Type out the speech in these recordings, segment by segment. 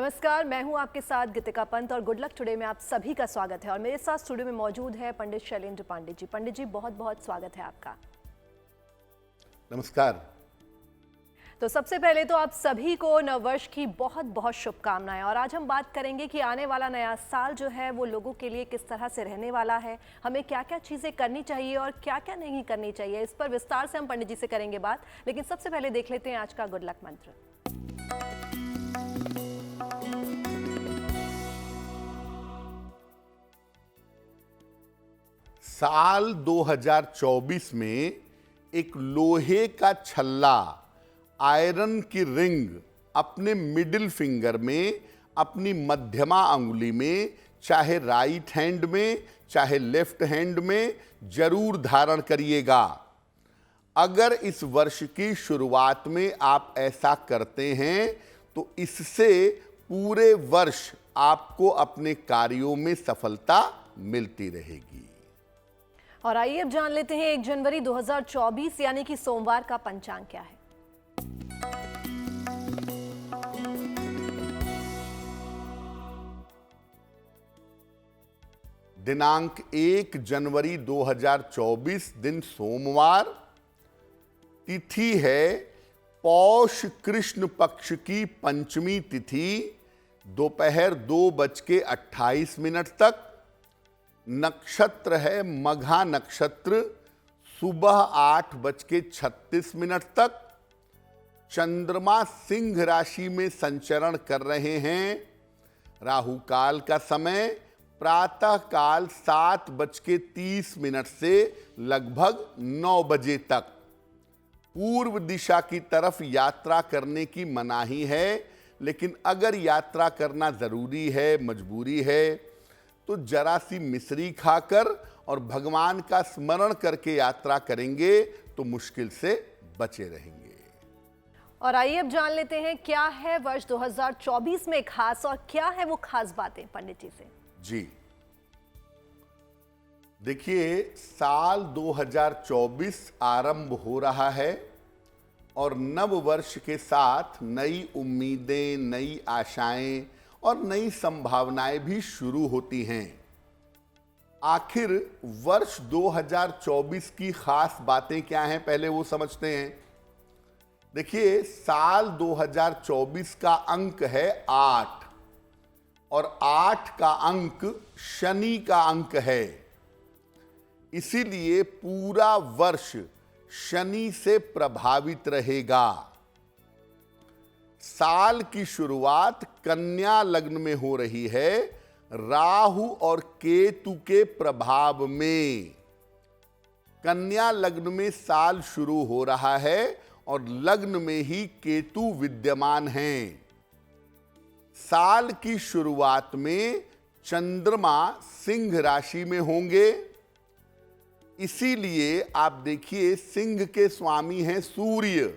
नमस्कार, मैं हूं आपके साथ गीतिका पंत और गुड लक टुडे में आप सभी का स्वागत है। और मेरे साथ स्टूडियो में मौजूद है पंडित शैलेंद्र पांडे जी। पंडित जी, बहुत बहुत स्वागत है आपका। नमस्कार। तो सबसे पहले तो आप सभी को नववर्ष की बहुत बहुत शुभकामनाएं। और आज हम बात करेंगे कि आने वाला नया साल जो है वो लोगों के लिए किस तरह से रहने वाला है, हमें क्या क्या चीज़ें करनी चाहिए और क्या क्या नहीं करनी चाहिए। इस पर विस्तार से हम पंडित जी से करेंगे बात, लेकिन सबसे पहले देख लेते हैं आज का गुड लक मंत्र। साल 2024 में एक लोहे का छल्ला, आयरन की रिंग अपने मिडिल फिंगर में, अपनी मध्यमा अंगुली में, चाहे राइट हैंड में चाहे लेफ्ट हैंड में जरूर धारण करिएगा। अगर इस वर्ष की शुरुआत में आप ऐसा करते हैं तो इससे पूरे वर्ष आपको अपने कार्यों में सफलता मिलती रहेगी। और आइए अब जान लेते हैं 1 जनवरी 2024 यानी कि सोमवार का पंचांग क्या है। दिनांक 1 जनवरी 2024 दिन सोमवार, तिथि है पौष कृष्ण पक्ष की पंचमी तिथि, दोपहर 2:28 तक। नक्षत्र है मघा नक्षत्र, सुबह 8:36 तक। चंद्रमा सिंह राशि में संचरण कर रहे हैं। राहु काल का समय प्रातः काल 7:30 से लगभग 9 बजे तक। पूर्व दिशा की तरफ यात्रा करने की मनाही है, लेकिन अगर यात्रा करना जरूरी है, मजबूरी है, तो जरा सी मिश्री खाकर और भगवान का स्मरण करके यात्रा करेंगे तो मुश्किल से बचे रहेंगे। और आइए अब जान लेते हैं क्या है वर्ष 2024 में खास और क्या है वो खास बातें पंडित जी से। जी देखिए, साल 2024 आरंभ हो रहा है और नव वर्ष के साथ नई उम्मीदें, नई आशाएं और नई संभावनाएं भी शुरू होती हैं। आखिर वर्ष 2024 की खास बातें क्या हैं, पहले वो समझते हैं। देखिए, साल 2024 का अंक है 8 और 8 का अंक शनि का अंक है। इसीलिए पूरा वर्ष शनि से प्रभावित रहेगा। साल की शुरुआत कन्या लग्न में हो रही है, राहु और केतु के प्रभाव में। कन्या लग्न में साल शुरू हो रहा है और लग्न में ही केतु विद्यमान हैं। साल की शुरुआत में चंद्रमा सिंह राशि में होंगे। इसीलिए आप देखिए, सिंह के स्वामी हैं सूर्य,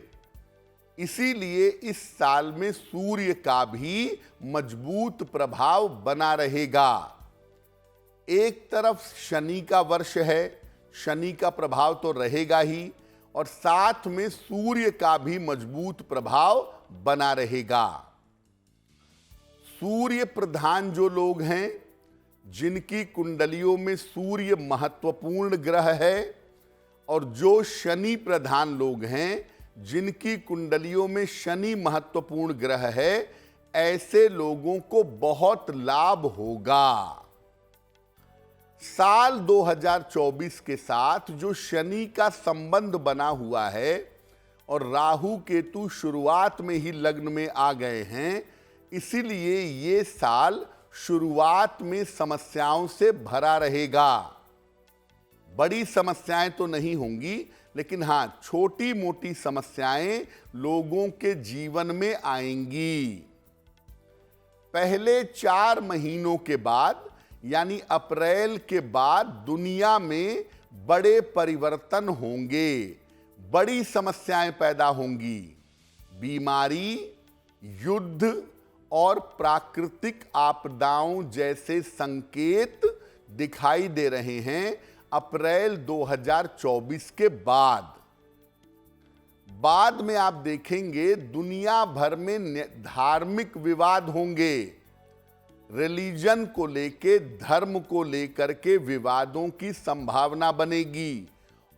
इसीलिए इस साल में सूर्य का भी मजबूत प्रभाव बना रहेगा। एक तरफ शनि का वर्ष है, शनि का प्रभाव तो रहेगा ही, और साथ में सूर्य का भी मजबूत प्रभाव बना रहेगा। सूर्य प्रधान जो लोग हैं, जिनकी कुंडलियों में सूर्य महत्वपूर्ण ग्रह है, और जो शनि प्रधान लोग हैं, जिनकी कुंडलियों में शनि महत्वपूर्ण ग्रह है, ऐसे लोगों को बहुत लाभ होगा। साल 2024 के साथ जो शनि का संबंध बना हुआ है और राहु केतु शुरुआत में ही लग्न में आ गए हैं, इसीलिए ये साल शुरुआत में समस्याओं से भरा रहेगा। बड़ी समस्याएं तो नहीं होंगी, लेकिन हां, छोटी मोटी समस्याएं लोगों के जीवन में आएंगी। पहले 4 महीनों के बाद यानी अप्रैल के बाद दुनिया में बड़े परिवर्तन होंगे, बड़ी समस्याएं पैदा होंगी। बीमारी, युद्ध और प्राकृतिक आपदाओं जैसे संकेत दिखाई दे रहे हैं अप्रैल 2024 के बाद। बाद में आप देखेंगे दुनिया भर में धार्मिक विवाद होंगे। रिलीजन को लेके, धर्म को लेकर के विवादों की संभावना बनेगी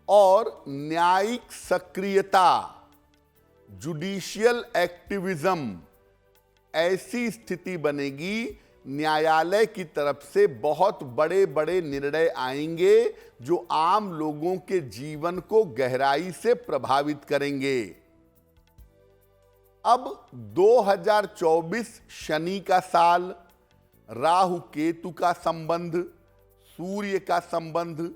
और न्यायिक सक्रियता, जुडिशियल एक्टिविज्म, ऐसी स्थिति बनेगी, न्यायालय की तरफ से बहुत बड़े बड़े निर्णय आएंगे जो आम लोगों के जीवन को गहराई से प्रभावित करेंगे। अब 2024 शनि का साल, राहु केतु का संबंध, सूर्य का संबंध,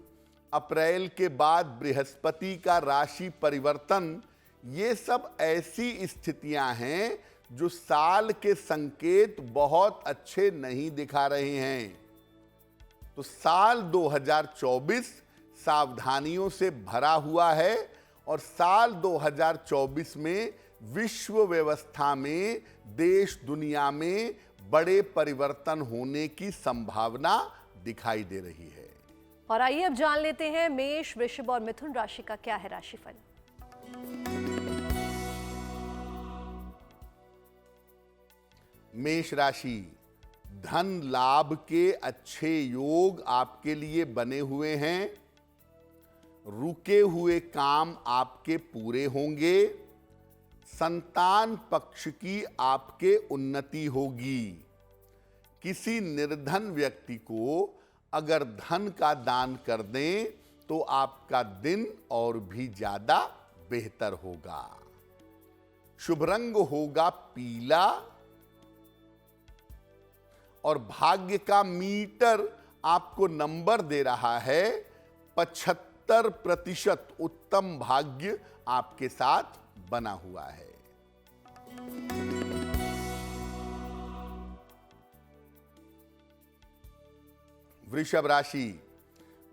अप्रैल के बाद बृहस्पति का राशि परिवर्तन, ये सब ऐसी स्थितियां हैं जो साल के संकेत बहुत अच्छे नहीं दिखा रहे हैं। तो साल 2024 सावधानियों से भरा हुआ है और साल 2024 में विश्व व्यवस्था में, देश दुनिया में बड़े परिवर्तन होने की संभावना दिखाई दे रही है। और आइए अब जान लेते हैं मेष, वृषभ और मिथुन राशि का क्या है राशिफल। मेष राशि, धन लाभ के अच्छे योग आपके लिए बने हुए हैं। रुके हुए काम आपके पूरे होंगे। संतान पक्ष की आपके उन्नति होगी। किसी निर्धन व्यक्ति को अगर धन का दान कर दें तो आपका दिन और भी ज्यादा बेहतर होगा। शुभ रंग होगा पीला और भाग्य का मीटर आपको नंबर दे रहा है 75%। उत्तम भाग्य आपके साथ बना हुआ है। वृषभ राशि,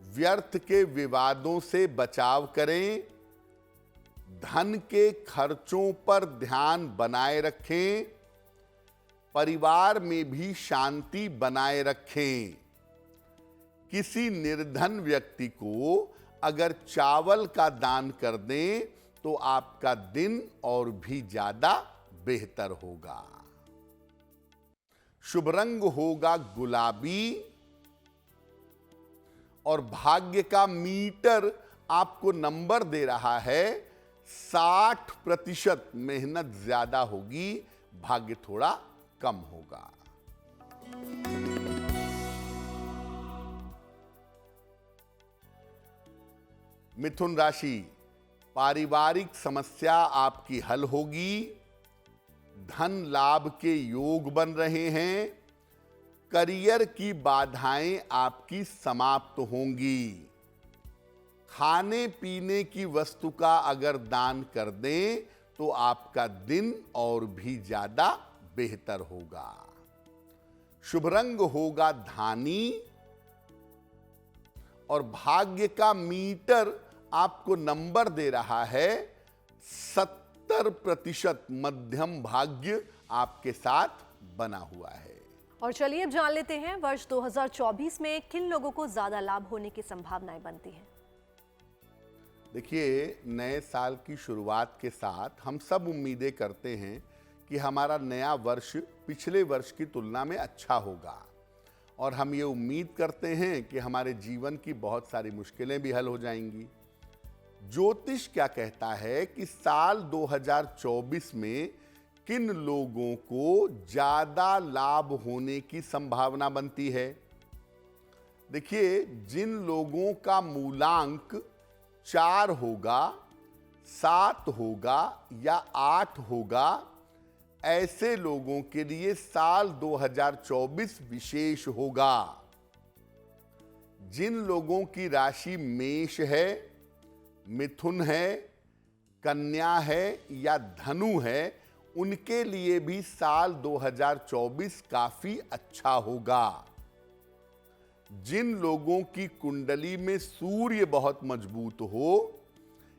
व्यर्थ के विवादों से बचाव करें। धन के खर्चों पर ध्यान बनाए रखें। परिवार में भी शांति बनाए रखें। किसी निर्धन व्यक्ति को अगर चावल का दान कर दें तो आपका दिन और भी ज्यादा बेहतर होगा। शुभ रंग होगा गुलाबी और भाग्य का मीटर आपको नंबर दे रहा है 60%। मेहनत ज्यादा होगी, भाग्य थोड़ा कम होगा। मिथुन राशि, पारिवारिक समस्या आपकी हल होगी। धन लाभ के योग बन रहे हैं। करियर की बाधाएं आपकी समाप्त होंगी। खाने पीने की वस्तु का अगर दान कर दें तो आपका दिन और भी ज्यादा बेहतर होगा। शुभ रंग होगा धानी और भाग्य का मीटर आपको नंबर दे रहा है 70%। मध्यम भाग्य आपके साथ बना हुआ है। और चलिए अब जान लेते हैं वर्ष 2024 में किन लोगों को ज्यादा लाभ होने की संभावनाएं बनती हैं। देखिए, नए साल की शुरुआत के साथ हम सब उम्मीदें करते हैं कि हमारा नया वर्ष पिछले वर्ष की तुलना में अच्छा होगा और हम ये उम्मीद करते हैं कि हमारे जीवन की बहुत सारी मुश्किलें भी हल हो जाएंगी। ज्योतिष क्या कहता है कि साल 2024 में किन लोगों को ज्यादा लाभ होने की संभावना बनती है। देखिए, जिन लोगों का मूलांक 4 होगा, 7 होगा या 8 होगा, ऐसे लोगों के लिए साल 2024 विशेष होगा। जिन लोगों की राशि मेष है, मिथुन है, कन्या है या धनु है, उनके लिए भी साल 2024 काफी अच्छा होगा। जिन लोगों की कुंडली में सूर्य बहुत मजबूत हो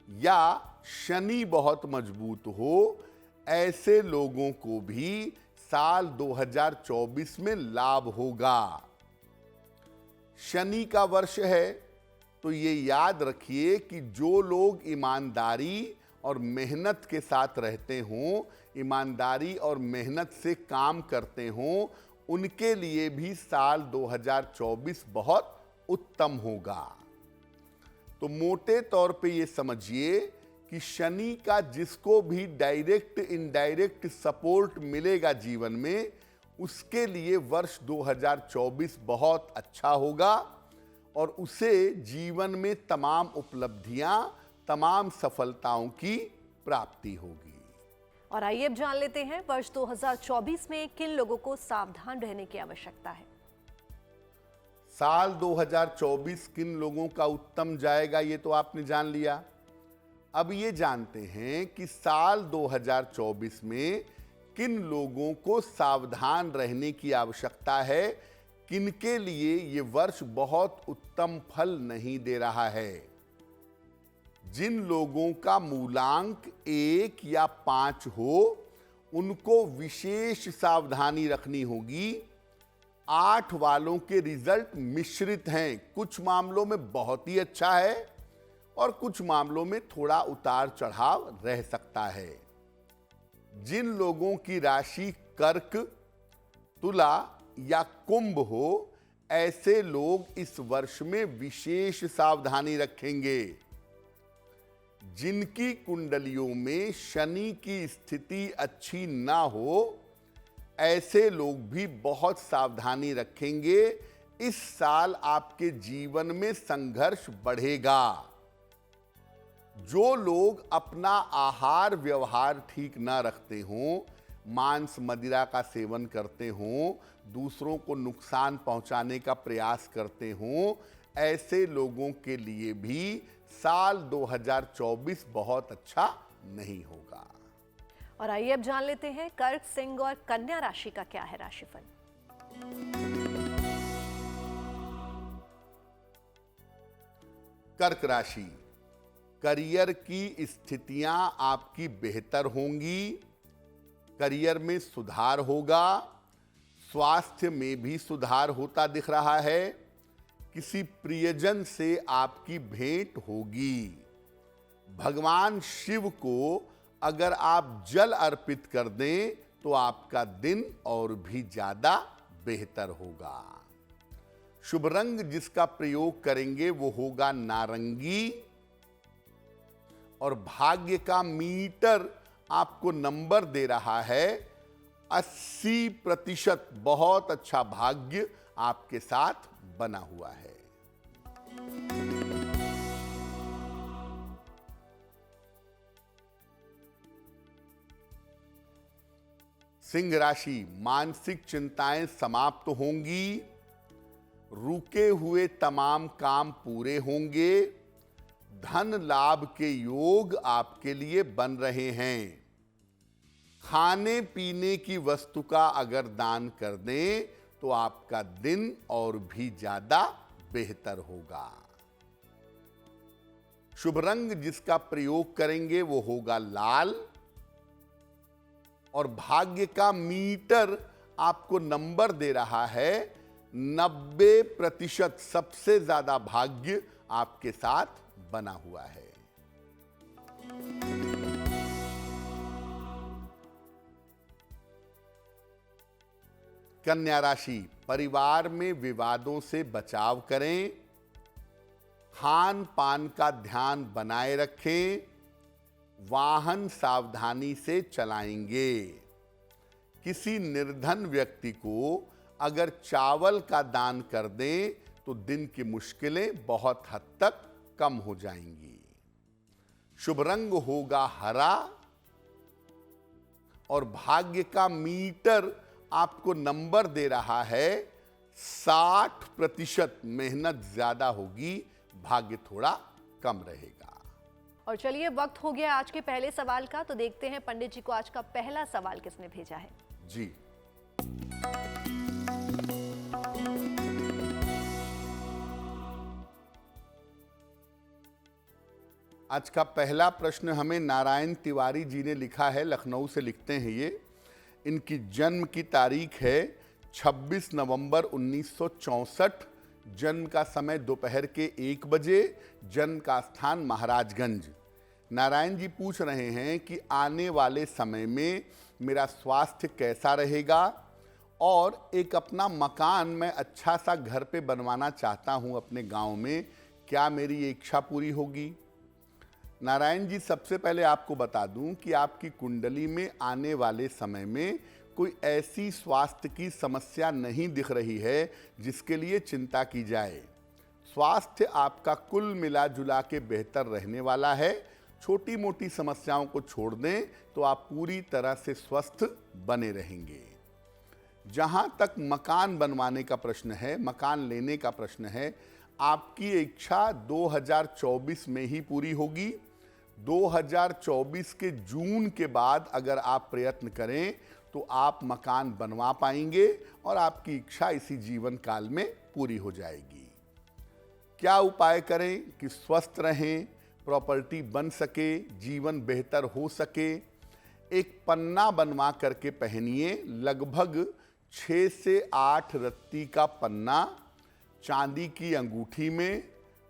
या शनि बहुत मजबूत हो, ऐसे लोगों को भी साल 2024 में लाभ होगा। शनि का वर्ष है तो ये याद रखिए कि जो लोग ईमानदारी और मेहनत के साथ रहते हों, ईमानदारी और मेहनत से काम करते हों, उनके लिए भी साल 2024 बहुत उत्तम होगा। तो मोटे तौर पे ये समझिए कि शनि का जिसको भी डायरेक्ट इनडायरेक्ट सपोर्ट मिलेगा जीवन में, उसके लिए वर्ष 2024 बहुत अच्छा होगा और उसे जीवन में तमाम उपलब्धियां, तमाम सफलताओं की प्राप्ति होगी। और आइए अब जान लेते हैं वर्ष 2024 में किन लोगों को सावधान रहने की आवश्यकता है। साल 2024 किन लोगों का उत्तम जाएगा ये तो आपने जान लिया। अब ये जानते हैं कि साल 2024 में किन लोगों को सावधान रहने की आवश्यकता है, किनके लिए ये वर्ष बहुत उत्तम फल नहीं दे रहा है। जिन लोगों का मूलांक 1 या 5 हो, उनको विशेष सावधानी रखनी होगी। 8 वालों के रिजल्ट मिश्रित हैं, कुछ मामलों में बहुत ही अच्छा है और कुछ मामलों में थोड़ा उतार चढ़ाव रह सकता है। जिन लोगों की राशि कर्क, तुला या कुंभ हो, ऐसे लोग इस वर्ष में विशेष सावधानी रखेंगे। जिनकी कुंडलियों में शनि की स्थिति अच्छी ना हो, ऐसे लोग भी बहुत सावधानी रखेंगे। इस साल आपके जीवन में संघर्ष बढ़ेगा। जो लोग अपना आहार व्यवहार ठीक ना रखते हों, मांस मदिरा का सेवन करते हों, दूसरों को नुकसान पहुंचाने का प्रयास करते हों, ऐसे लोगों के लिए भी साल 2024 बहुत अच्छा नहीं होगा। और आइए अब जान लेते हैं कर्क, सिंह और कन्या राशि का क्या है राशिफल। कर्क राशि, करियर की स्थितियां आपकी बेहतर होंगी। करियर में सुधार होगा। स्वास्थ्य में भी सुधार होता दिख रहा है। किसी प्रियजन से आपकी भेंट होगी। भगवान शिव को अगर आप जल अर्पित कर दें तो आपका दिन और भी ज्यादा बेहतर होगा। शुभ रंग जिसका प्रयोग करेंगे वो होगा नारंगी और भाग्य का मीटर आपको नंबर दे रहा है 80%। बहुत अच्छा भाग्य आपके साथ बना हुआ है। सिंह राशि, मानसिक चिंताएं समाप्त होंगी। रुके हुए तमाम काम पूरे होंगे। धन लाभ के योग आपके लिए बन रहे हैं। खाने पीने की वस्तु का अगर दान कर दें तो आपका दिन और भी ज्यादा बेहतर होगा। शुभ रंग जिसका प्रयोग करेंगे वो होगा लाल और भाग्य का मीटर आपको नंबर दे रहा है 90%। सबसे ज्यादा भाग्य आपके साथ बना हुआ है। कन्या राशि, परिवार में विवादों से बचाव करें। खान पान का ध्यान बनाए रखें। वाहन सावधानी से चलाएंगे। किसी निर्धन व्यक्ति को अगर चावल का दान कर दें तो दिन की मुश्किलें बहुत हद तक कम हो जाएंगी। शुभ रंग होगा हरा और भाग्य का मीटर आपको नंबर दे रहा है 60%। मेहनत ज्यादा होगी, भाग्य थोड़ा कम रहेगा। और चलिए वक्त हो गया आज के पहले सवाल का, तो देखते हैं पंडित जी को आज का पहला सवाल किसने भेजा है। जी, आज का पहला प्रश्न हमें नारायण तिवारी जी ने लिखा है, लखनऊ से लिखते हैं ये। इनकी जन्म की तारीख है 26 नवंबर 1964। जन्म का समय दोपहर के 1 बजे। जन्म का स्थान महाराजगंज। नारायण जी पूछ रहे हैं कि आने वाले समय में मेरा स्वास्थ्य कैसा रहेगा और एक अपना मकान मैं अच्छा सा घर पे बनवाना चाहता हूं अपने गांव में, क्या मेरी ये इच्छा पूरी होगी? नारायण जी, सबसे पहले आपको बता दूं कि आपकी कुंडली में आने वाले समय में कोई ऐसी स्वास्थ्य की समस्या नहीं दिख रही है जिसके लिए चिंता की जाए। स्वास्थ्य आपका कुल मिला जुला के बेहतर रहने वाला है। छोटी मोटी समस्याओं को छोड़ दें तो आप पूरी तरह से स्वस्थ बने रहेंगे। जहां तक मकान बनवाने का प्रश्न है, मकान लेने का प्रश्न है, आपकी इच्छा 2024 में ही पूरी होगी। 2024 के जून के बाद अगर आप प्रयत्न करें तो आप मकान बनवा पाएंगे और आपकी इच्छा इसी जीवन काल में पूरी हो जाएगी। क्या उपाय करें कि स्वस्थ रहें, प्रॉपर्टी बन सके, जीवन बेहतर हो सके? एक पन्ना बनवा करके पहनिए, लगभग 6 से 8 रत्ती का पन्ना, चांदी की अंगूठी में,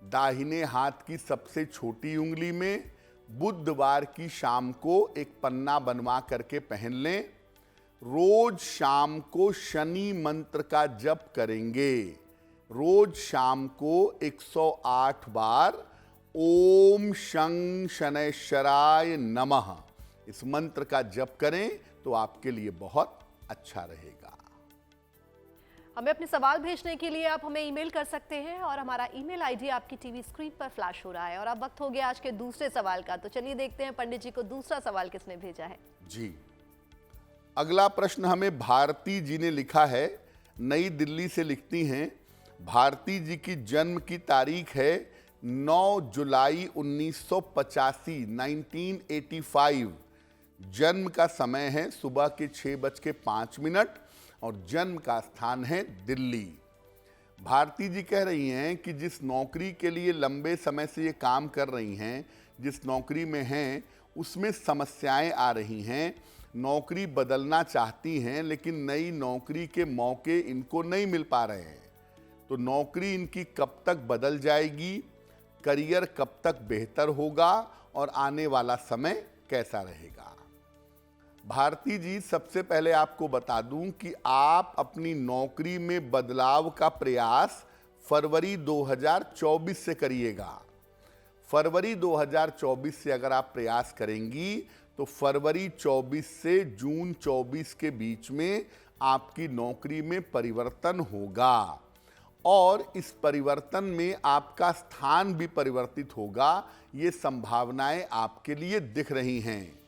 दाहिने हाथ की सबसे छोटी उंगली में। बुधवार की शाम को एक पन्ना बनवा करके पहन लें। रोज शाम को शनि मंत्र का जप करेंगे। रोज शाम को 108 बार ओम शं शनैश्चराय नमः इस मंत्र का जप करें तो आपके लिए बहुत अच्छा रहेगा। हमें अपने सवाल भेजने के लिए आप हमें ईमेल कर सकते हैं और हमारा ईमेल आईडी आपकी टीवी स्क्रीन पर फ्लैश हो रहा है। और अब वक्त हो गया आज के दूसरे सवाल का, तो चलिए देखते हैं पंडित जी को दूसरा सवाल किसने भेजा है। जी, अगला प्रश्न हमें भारती जी ने लिखा है, नई दिल्ली से लिखती हैं। भारती जी की जन्म की तारीख है 9 जुलाई 1985, 1985। जन्म का समय है सुबह के 6:05 और जन्म का स्थान है दिल्ली। भारती जी कह रही हैं कि जिस नौकरी के लिए लंबे समय से ये काम कर रही हैं, जिस नौकरी में हैं, उसमें समस्याएं आ रही हैं। नौकरी बदलना चाहती हैं लेकिन नई नौकरी के मौके इनको नहीं मिल पा रहे हैं। तो नौकरी इनकी कब तक बदल जाएगी, करियर कब तक बेहतर होगा और आने वाला समय कैसा रहेगा? भारती जी, सबसे पहले आपको बता दूं कि आप अपनी नौकरी में बदलाव का प्रयास फरवरी 2024 से करिएगा। फरवरी 2024 से अगर आप प्रयास करेंगी तो फरवरी 24 से जून 24 के बीच में आपकी नौकरी में परिवर्तन होगा और इस परिवर्तन में आपका स्थान भी परिवर्तित होगा। ये संभावनाएं आपके लिए दिख रही हैं।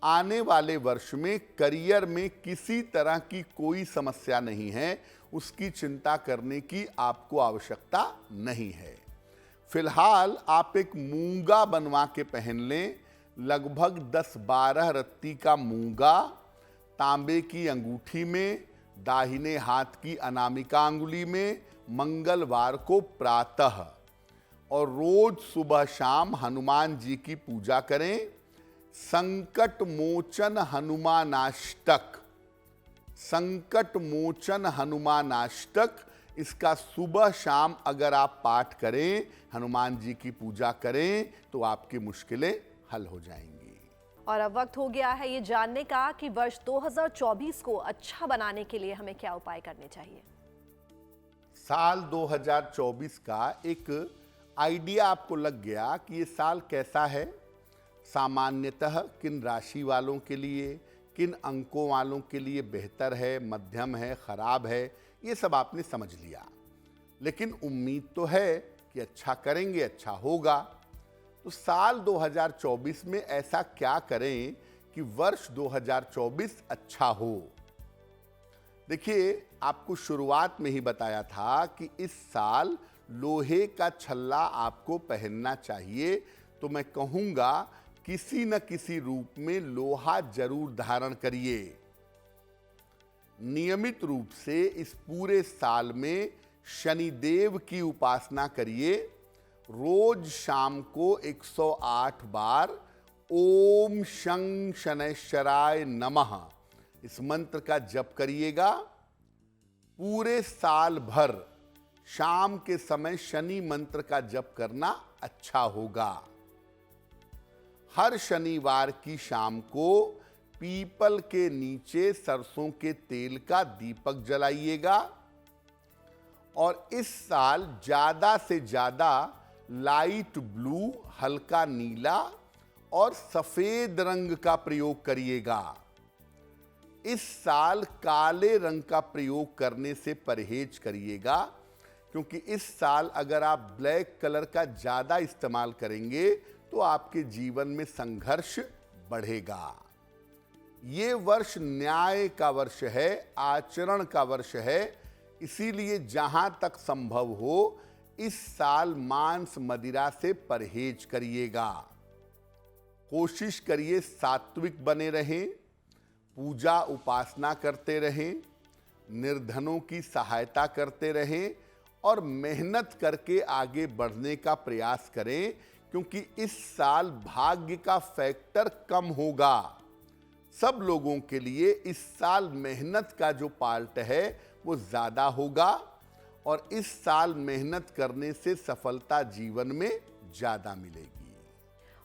आने वाले वर्ष में करियर में किसी तरह की कोई समस्या नहीं है, उसकी चिंता करने की आपको आवश्यकता नहीं है। फिलहाल आप एक मूंगा बनवा के पहन लें, लगभग 10-12 रत्ती का मूंगा, तांबे की अंगूठी में, दाहिने हाथ की अनामिका अंगुली में, मंगलवार को प्रातः। और रोज सुबह शाम हनुमान जी की पूजा करें। संकट मोचन हनुमानाष्टक, संकट मोचन हनुमानाष्टक, इसका सुबह शाम अगर आप पाठ करें, हनुमान जी की पूजा करें तो आपकी मुश्किलें हल हो जाएंगी। और अब वक्त हो गया है ये जानने का कि वर्ष 2024 को अच्छा बनाने के लिए हमें क्या उपाय करने चाहिए। साल 2024 का एक आइडिया आपको लग गया कि ये साल कैसा है। सामान्यतः किन राशि वालों के लिए, किन अंकों वालों के लिए बेहतर है, मध्यम है, खराब है, ये सब आपने समझ लिया। लेकिन उम्मीद तो है कि अच्छा करेंगे, अच्छा होगा। तो साल 2024 में ऐसा क्या करें कि वर्ष 2024 अच्छा हो? देखिए, आपको शुरुआत में ही बताया था कि इस साल लोहे का छल्ला आपको पहनना चाहिए। तो मैं कहूँगा किसी न किसी रूप में लोहा जरूर धारण करिए। नियमित रूप से इस पूरे साल में शनिदेव की उपासना करिए। रोज शाम को 108 बार ओम शं शनैश्चराय नमः इस मंत्र का जप करिएगा। पूरे साल भर शाम के समय शनि मंत्र का जप करना अच्छा होगा। हर शनिवार की शाम को पीपल के नीचे सरसों के तेल का दीपक जलाइएगा। और इस साल ज्यादा से ज्यादा लाइट ब्लू, हल्का नीला और सफेद रंग का प्रयोग करिएगा। इस साल काले रंग का प्रयोग करने से परहेज करिएगा, क्योंकि इस साल अगर आप ब्लैक कलर का ज्यादा इस्तेमाल करेंगे तो आपके जीवन में संघर्ष बढ़ेगा। ये वर्ष न्याय का वर्ष है, आचरण का वर्ष है, इसीलिए जहां तक संभव हो इस साल मांस मदिरा से परहेज करिएगा। कोशिश करिए सात्विक बने रहें, पूजा उपासना करते रहें, निर्धनों की सहायता करते रहें और मेहनत करके आगे बढ़ने का प्रयास करें, क्योंकि इस साल भाग्य का फैक्टर कम होगा। सब लोगों के लिए इस साल मेहनत का जो पार्ट है वो ज्यादा होगा और इस साल मेहनत करने से सफलता जीवन में ज्यादा मिलेगी।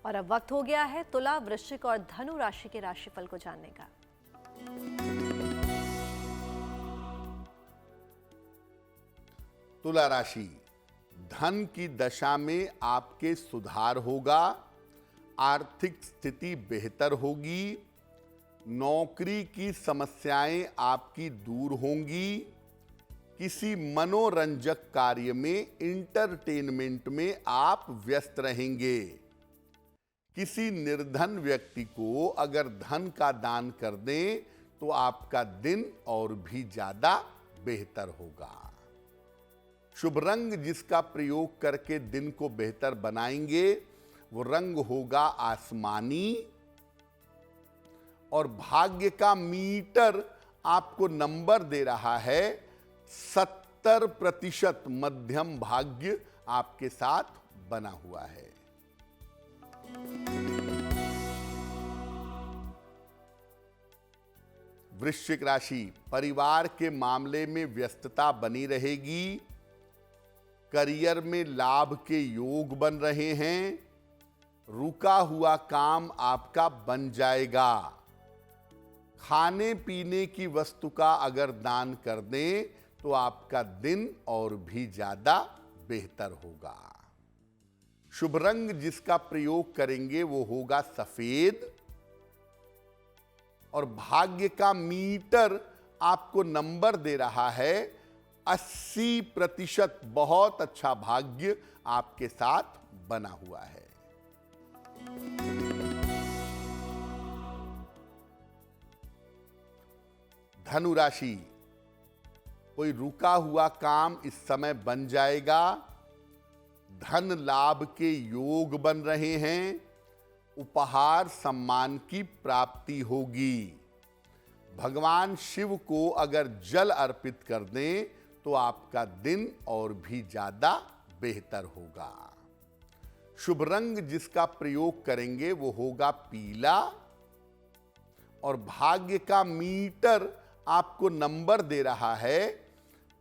और अब वक्त हो गया है तुला, वृश्चिक और धनु राशि के राशिफल को जानने का। तुला राशि, धन की दशा में आपके सुधार होगा, आर्थिक स्थिति बेहतर होगी, नौकरी की समस्याएं आपकी दूर होंगी, किसी मनोरंजक कार्य में, इंटरटेनमेंट में आप व्यस्त रहेंगे। किसी निर्धन व्यक्ति को अगर धन का दान कर दें तो आपका दिन और भी ज्यादा बेहतर होगा। शुभ रंग जिसका प्रयोग करके दिन को बेहतर बनाएंगे वो रंग होगा आसमानी। और भाग्य का मीटर आपको नंबर दे रहा है 70%। मध्यम भाग्य आपके साथ बना हुआ है। वृश्चिक राशि, परिवार के मामले में व्यस्तता बनी रहेगी, करियर में लाभ के योग बन रहे हैं, रुका हुआ काम आपका बन जाएगा। खाने पीने की वस्तु का अगर दान कर दें तो आपका दिन और भी ज्यादा बेहतर होगा। शुभ रंग जिसका प्रयोग करेंगे वो होगा सफेद। और भाग्य का मीटर आपको नंबर दे रहा है 80%। बहुत अच्छा भाग्य आपके साथ बना हुआ है। धनु राशि, कोई रुका हुआ काम इस समय बन जाएगा, धन लाभ के योग बन रहे हैं, उपहार सम्मान की प्राप्ति होगी। भगवान शिव को अगर जल अर्पित कर दें तो आपका दिन और भी ज्यादा बेहतर होगा। शुभ रंग जिसका प्रयोग करेंगे वो होगा पीला। और भाग्य का मीटर आपको नंबर दे रहा है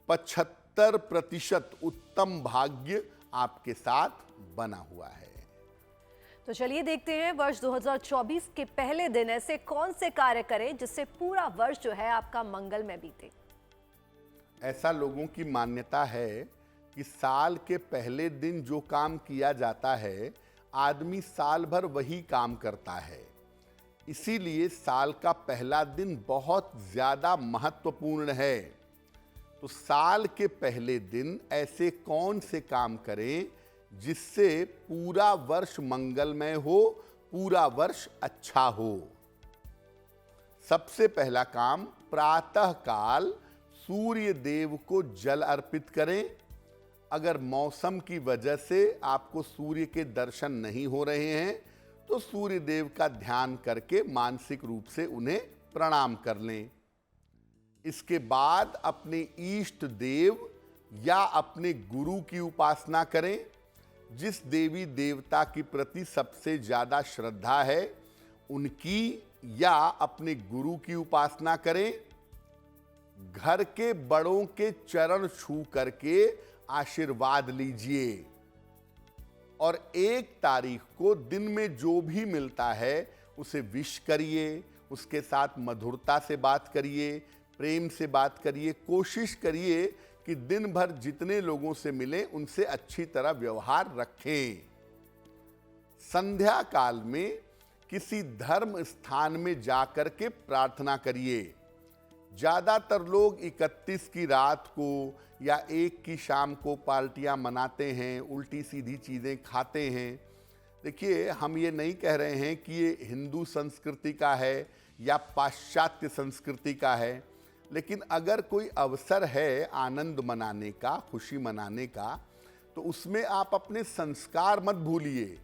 75%। उत्तम भाग्य आपके साथ बना हुआ है। तो चलिए देखते हैं वर्ष 2024 के पहले दिन ऐसे कौन से कार्य करें जिससे पूरा वर्ष जो है आपका मंगल में बीते। ऐसा लोगों की मान्यता है कि साल के पहले दिन जो काम किया जाता है आदमी साल भर वही काम करता है। इसीलिए साल का पहला दिन बहुत ज्यादा महत्वपूर्ण है। तो साल के पहले दिन ऐसे कौन से काम करें जिससे पूरा वर्ष मंगलमय हो, पूरा वर्ष अच्छा हो। सबसे पहला काम, प्रातः काल सूर्य देव को जल अर्पित करें। अगर मौसम की वजह से आपको सूर्य के दर्शन नहीं हो रहे हैं तो सूर्य देव का ध्यान करके मानसिक रूप से उन्हें प्रणाम कर लें। इसके बाद अपने इष्ट देव या अपने गुरु की उपासना करें। जिस देवी देवता के प्रति सबसे ज्यादा श्रद्धा है उनकी या अपने गुरु की उपासना करें। घर के बड़ों के चरण छू करके आशीर्वाद लीजिए। और 1 तारीख को दिन में जो भी मिलता है उसे विश करिए, उसके साथ मधुरता से बात करिए, प्रेम से बात करिए। कोशिश करिए कि दिन भर जितने लोगों से मिले उनसे अच्छी तरह व्यवहार रखें। संध्या काल में किसी धर्म स्थान में जाकर के प्रार्थना करिए। ज़्यादातर लोग 31 की रात को या 1 की शाम को पार्टियां मनाते हैं, उल्टी सीधी चीज़ें खाते हैं। देखिए, हम ये नहीं कह रहे हैं कि ये हिंदू संस्कृति का है या पाश्चात्य संस्कृति का है, लेकिन अगर कोई अवसर है आनंद मनाने का, खुशी मनाने का, तो उसमें आप अपने संस्कार मत भूलिए।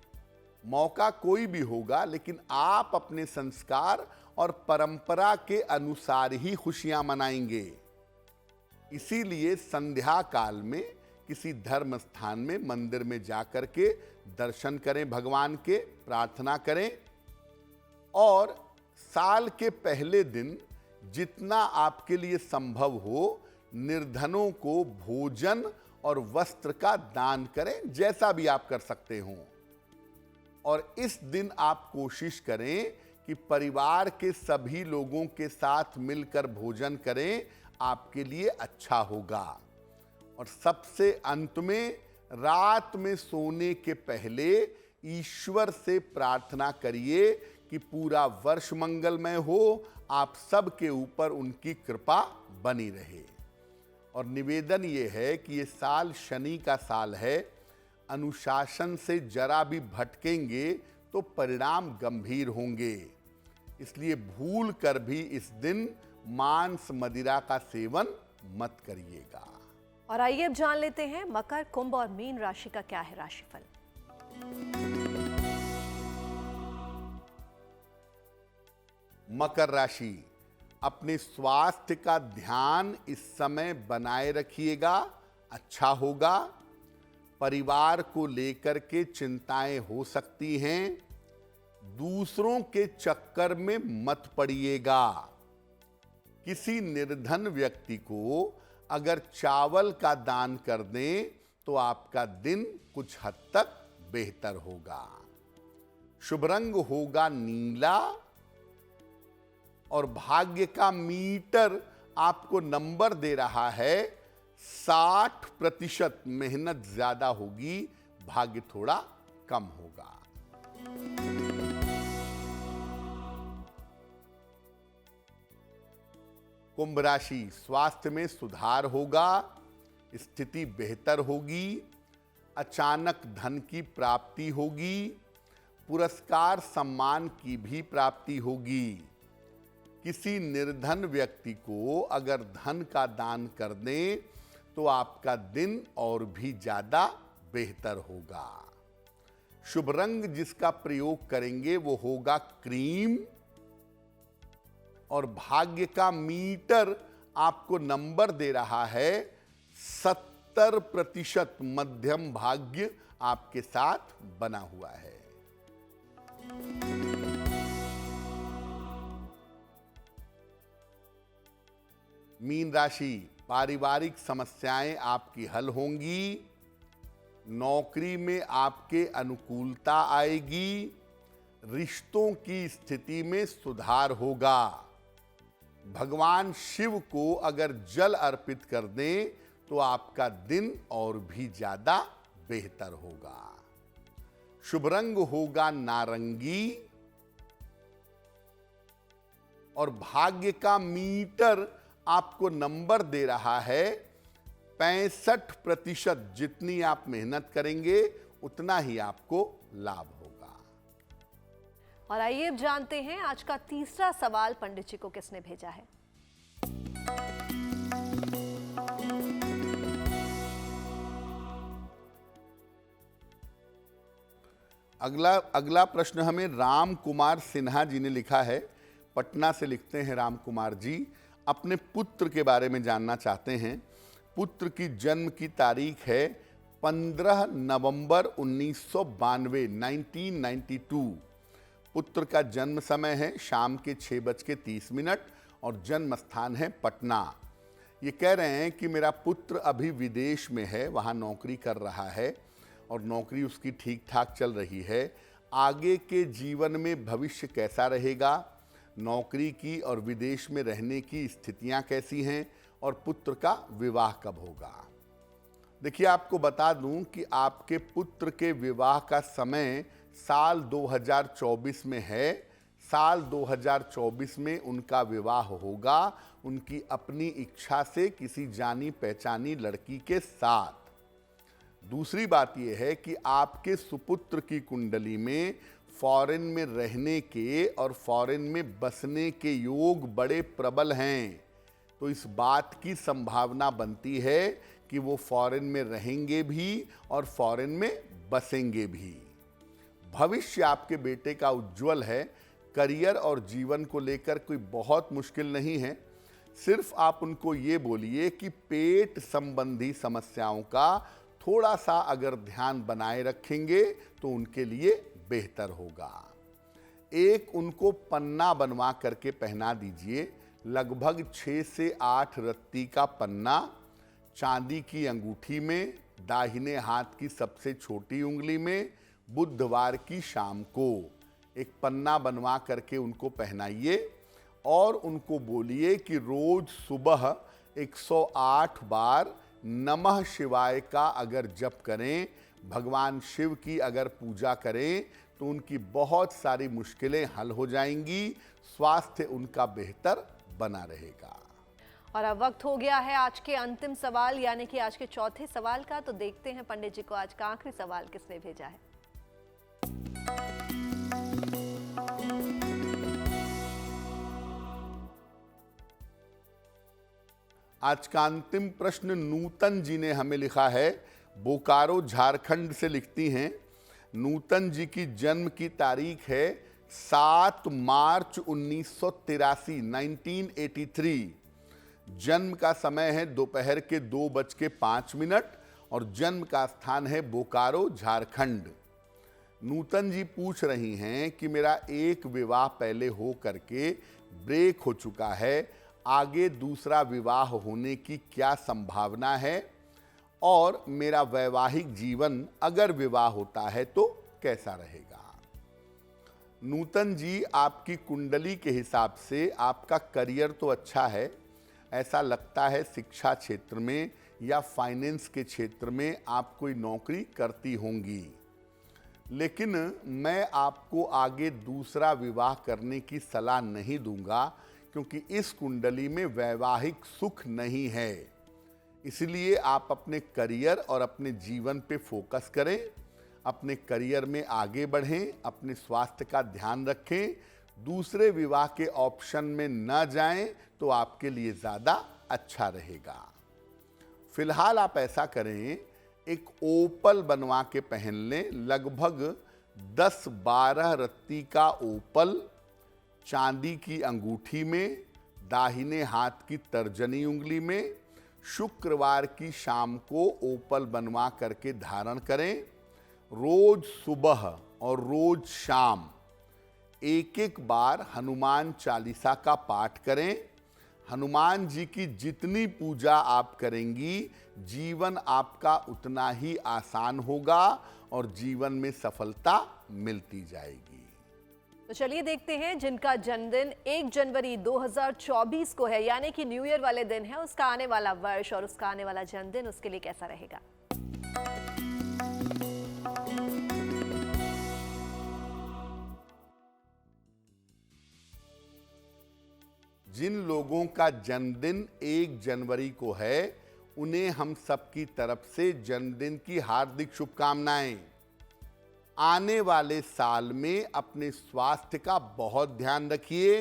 मौका कोई भी होगा, लेकिन आप अपने संस्कार और परंपरा के अनुसार ही खुशियां मनाएंगे। इसीलिए संध्या काल में किसी धर्म स्थान में, मंदिर में जाकर के दर्शन करें, भगवान के प्रार्थना करें। और साल के पहले दिन जितना आपके लिए संभव हो, निर्धनों को भोजन और वस्त्र का दान करें, जैसा भी आप कर सकते हो। और इस दिन आप कोशिश करें कि परिवार के सभी लोगों के साथ मिलकर भोजन करें, आपके लिए अच्छा होगा। और सबसे अंत में, रात में सोने के पहले ईश्वर से प्रार्थना करिए कि पूरा वर्ष मंगलमय हो, आप सबके ऊपर उनकी कृपा बनी रहे। और निवेदन ये है कि ये साल शनि का साल है। अनुशासन से जरा भी भटकेंगे तो परिणाम गंभीर होंगे। इसलिए भूल कर भी इस दिन मांस मदिरा का सेवन मत करिएगा। और आइए अब जान लेते हैं मकर, कुंभ और मीन राशि का क्या है राशिफल। मकर राशि, अपने स्वास्थ्य का ध्यान इस समय बनाए रखिएगा, अच्छा होगा। परिवार को लेकर के चिंताएं हो सकती हैं। दूसरों के चक्कर में मत पड़िएगा। किसी निर्धन व्यक्ति को अगर चावल का दान कर दें तो आपका दिन कुछ हद तक बेहतर होगा। शुभ रंग होगा नीला और भाग्य का मीटर आपको नंबर दे रहा है 60%। मेहनत ज्यादा होगी, भाग्य थोड़ा कम होगा। कुंभ राशि, स्वास्थ्य में सुधार होगा, स्थिति बेहतर होगी। अचानक धन की प्राप्ति होगी। पुरस्कार सम्मान की भी प्राप्ति होगी। किसी निर्धन व्यक्ति को अगर धन का दान कर दें तो आपका दिन और भी ज्यादा बेहतर होगा। शुभ रंग जिसका प्रयोग करेंगे वो होगा क्रीम। और भाग्य का मीटर आपको नंबर दे रहा है 70%। मध्यम भाग्य आपके साथ बना हुआ है। मीन राशि, पारिवारिक समस्याएं आपकी हल होंगी। नौकरी में आपके अनुकूलता आएगी। रिश्तों की स्थिति में सुधार होगा। भगवान शिव को अगर जल अर्पित कर दें तो आपका दिन और भी ज्यादा बेहतर होगा। शुभ रंग होगा नारंगी। और भाग्य का मीटर आपको नंबर दे रहा है 65%। जितनी आप मेहनत करेंगे उतना ही आपको लाभ होगा। और आइए अब जानते हैं आज का तीसरा सवाल पंडित जी को किसने भेजा है। अगला प्रश्न हमें राम कुमार सिन्हा जी ने लिखा है। पटना से लिखते हैं राम कुमार जी, अपने पुत्र के बारे में जानना चाहते हैं। पुत्र की जन्म की तारीख है 15 नवंबर 1992, 1992। पुत्र का जन्म समय है शाम के 6:30 और जन्म स्थान है पटना। ये कह रहे हैं कि मेरा पुत्र अभी विदेश में है, वहाँ नौकरी कर रहा है और नौकरी उसकी ठीक ठाक चल रही है। आगे के जीवन में भविष्य कैसा रहेगा, नौकरी की और विदेश में रहने की स्थितियां कैसी हैं, और पुत्र का विवाह कब होगा। देखिए, आपको बता दूं कि आपके पुत्र के विवाह का समय साल 2024 में है। साल 2024 में उनका विवाह होगा, उनकी अपनी इच्छा से किसी जानी पहचानी लड़की के साथ। दूसरी बात यह है कि आपके सुपुत्र की कुंडली में फॉरेन में रहने के और फॉरेन में बसने के योग बड़े प्रबल हैं। तो इस बात की संभावना बनती है कि वो फॉरेन में रहेंगे भी और फॉरेन में बसेंगे भी। भविष्य आपके बेटे का उज्जवल है। करियर और जीवन को लेकर कोई बहुत मुश्किल नहीं है। सिर्फ आप उनको ये बोलिए कि पेट संबंधी समस्याओं का थोड़ा सा अगर ध्यान बनाए रखेंगे तो उनके लिए बेहतर होगा। एक उनको पन्ना बनवा करके पहना दीजिए, लगभग 6 से 8 रत्ती का पन्ना, चांदी की अंगूठी में, दाहिने हाथ की सबसे छोटी उंगली में, बुधवार की शाम को एक पन्ना बनवा करके उनको पहनाइए और उनको बोलिए कि रोज सुबह 108 बार नमः शिवाय का अगर जप करें, भगवान शिव की अगर पूजा करें तो उनकी बहुत सारी मुश्किलें हल हो जाएंगी, स्वास्थ्य उनका बेहतर बना रहेगा। और अब वक्त हो गया है आज के अंतिम सवाल यानी कि आज के चौथे सवाल का। तो देखते हैं पंडित जी को आज का आखिरी सवाल किसने भेजा है। आज का अंतिम प्रश्न नूतन जी ने हमें लिखा है, बोकारो झारखंड से लिखती हैं। नूतन जी की जन्म की तारीख है 7 मार्च 1983, 1983। जन्म का समय है दोपहर के 2:05 और जन्म का स्थान है बोकारो झारखंड। नूतन जी पूछ रही हैं कि मेरा एक विवाह पहले हो करके ब्रेक हो चुका है, आगे दूसरा विवाह होने की क्या संभावना है, और मेरा वैवाहिक जीवन अगर विवाह होता है तो कैसा रहेगा। नूतन जी, आपकी कुंडली के हिसाब से आपका करियर तो अच्छा है, ऐसा लगता है शिक्षा क्षेत्र में या फाइनेंस के क्षेत्र में आप कोई नौकरी करती होंगी, लेकिन मैं आपको आगे दूसरा विवाह करने की सलाह नहीं दूंगा क्योंकि इस कुंडली में वैवाहिक सुख नहीं है। इसलिए आप अपने करियर और अपने जीवन पे फोकस करें, अपने करियर में आगे बढ़ें, अपने स्वास्थ्य का ध्यान रखें, दूसरे विवाह के ऑप्शन में न जाएं तो आपके लिए ज़्यादा अच्छा रहेगा। फिलहाल आप ऐसा करें, एक ओपल बनवा के पहन लें, लगभग 10-12 रत्ती का ओपल, चांदी की अंगूठी में, दाहिने हाथ की तर्जनी उंगली में। शुक्रवार की शाम को ओपल बनवा करके धारण करें। रोज सुबह और रोज शाम एक बार हनुमान चालीसा का पाठ करें। हनुमान जी की जितनी पूजा आप करेंगी, जीवन आपका उतना ही आसान होगा और जीवन में सफलता मिलती जाएगी। तो चलिए देखते हैं जिनका जन्मदिन 1 जनवरी 2024 को है यानी कि न्यू ईयर वाले दिन है, उसका आने वाला वर्ष और उसका आने वाला जन्मदिन उसके लिए कैसा रहेगा। जिन लोगों का जन्मदिन 1 जनवरी को है, उन्हें हम सबकी तरफ से जन्मदिन की हार्दिक शुभकामनाएं। आने वाले साल में अपने स्वास्थ्य का बहुत ध्यान रखिए।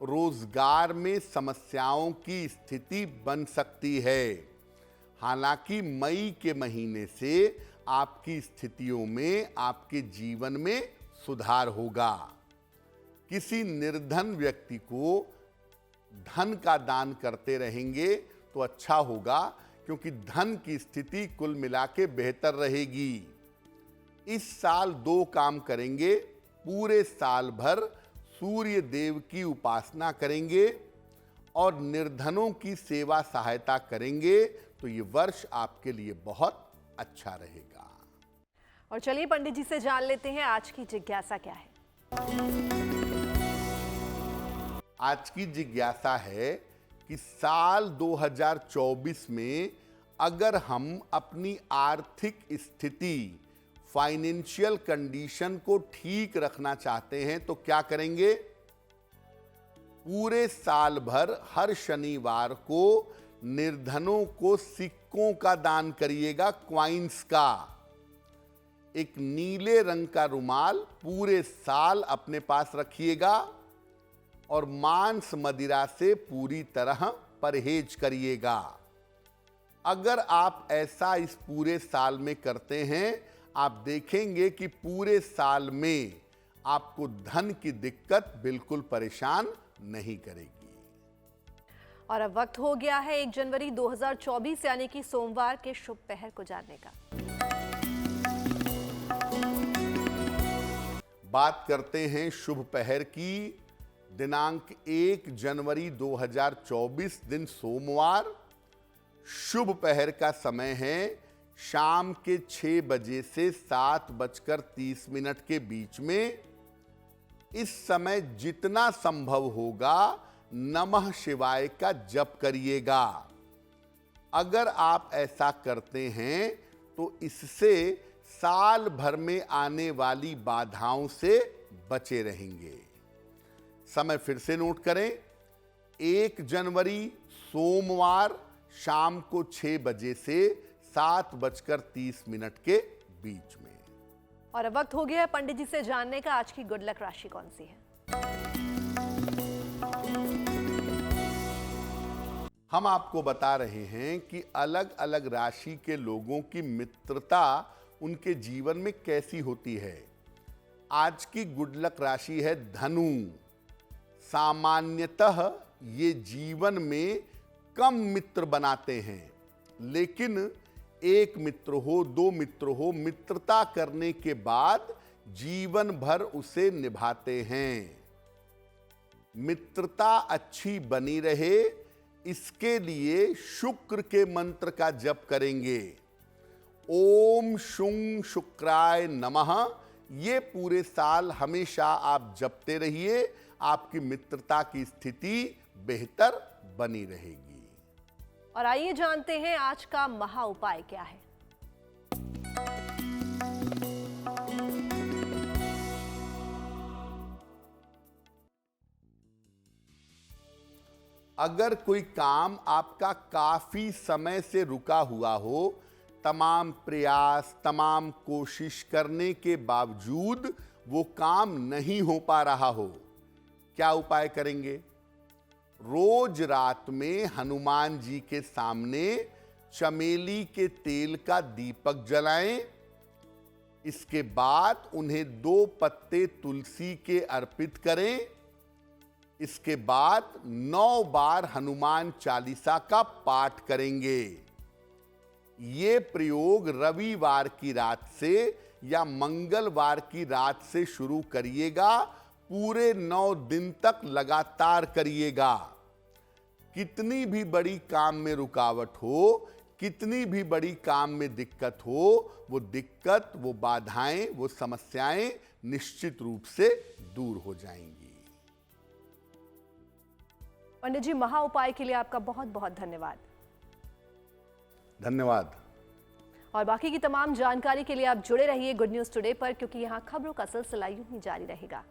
रोजगार में समस्याओं की स्थिति बन सकती है, हालांकि मई के महीने से आपकी स्थितियों में, आपके जीवन में सुधार होगा। किसी निर्धन व्यक्ति को धन का दान करते रहेंगे तो अच्छा होगा, क्योंकि धन की स्थिति कुल मिला के बेहतर रहेगी। इस साल 2 काम करेंगे, पूरे साल भर सूर्य देव की उपासना करेंगे और निर्धनों की सेवा सहायता करेंगे तो ये वर्ष आपके लिए बहुत अच्छा रहेगा। और चलिए पंडित जी से जान लेते हैं आज की जिज्ञासा क्या है। आज की जिज्ञासा है कि साल 2024 में अगर हम अपनी आर्थिक स्थिति, फाइनेंशियल कंडीशन को ठीक रखना चाहते हैं तो क्या करेंगे? पूरे साल भर हर शनिवार को निर्धनों को सिक्कों का दान करिएगा, क्वाइंस का। एक नीले रंग का रुमाल पूरे साल अपने पास रखिएगा और मांस मदिरा से पूरी तरह परहेज करिएगा। अगर आप ऐसा इस पूरे साल में करते हैं, आप देखेंगे कि पूरे साल में आपको धन की दिक्कत बिल्कुल परेशान नहीं करेगी। और अब वक्त हो गया है 1 जनवरी 2024 यानी कि सोमवार के शुभ पहर को जानने का। बात करते हैं शुभ पहर की। दिनांक 1 जनवरी 2024 दिन सोमवार। शुभ पहर का समय है शाम के 6 बजे से 7:30 के बीच में। इस समय जितना संभव होगा नमः शिवाय का जप करिएगा। अगर आप ऐसा करते हैं तो इससे साल भर में आने वाली बाधाओं से बचे रहेंगे। समय फिर से नोट करें, 1 जनवरी सोमवार शाम को 6 बजे से 7:30 के बीच में। और अब वक्त हो गया है पंडित जी से जानने का आज की गुड लक राशि कौन सी है। हम आपको बता रहे हैं कि अलग अलग राशि के लोगों की मित्रता उनके जीवन में कैसी होती है। आज की गुड लक राशि है धनु। सामान्यतः ये जीवन में कम मित्र बनाते हैं, लेकिन एक मित्र हो, 2 मित्र हो, मित्रता करने के बाद जीवन भर उसे निभाते हैं। मित्रता अच्छी बनी रहे, इसके लिए शुक्र के मंत्र का जप करेंगे। ओम शुंग शुक्राय नमः। ये पूरे साल हमेशा आप जपते रहिए, आपकी मित्रता की स्थिति बेहतर बनी रहेगी। और आइए जानते हैं आज का महा उपाय क्या है। अगर कोई काम आपका काफी समय से रुका हुआ हो, तमाम प्रयास, तमाम कोशिश करने के बावजूद वो काम नहीं हो पा रहा हो, क्या उपाय करेंगे? रोज रात में हनुमान जी के सामने चमेली के तेल का दीपक जलाएं। इसके बाद उन्हें 2 पत्ते तुलसी के अर्पित करें। इसके बाद 9 बार हनुमान चालीसा का पाठ करेंगे। ये प्रयोग रविवार की रात से या मंगलवार की रात से शुरू करिएगा। पूरे 9 दिन तक लगातार करिएगा। कितनी भी बड़ी काम में रुकावट हो, कितनी भी बड़ी काम में दिक्कत हो, वो दिक्कत, वो बाधाएं, वो समस्याएं निश्चित रूप से दूर हो जाएंगी। पंडित जी, महा उपाय के लिए आपका बहुत बहुत धन्यवाद। धन्यवाद। और बाकी की तमाम जानकारी के लिए आप जुड़े रहिए गुड न्यूज टुडे पर, क्योंकि यहाँ खबरों का सिलसिला यूं ही जारी रहेगा।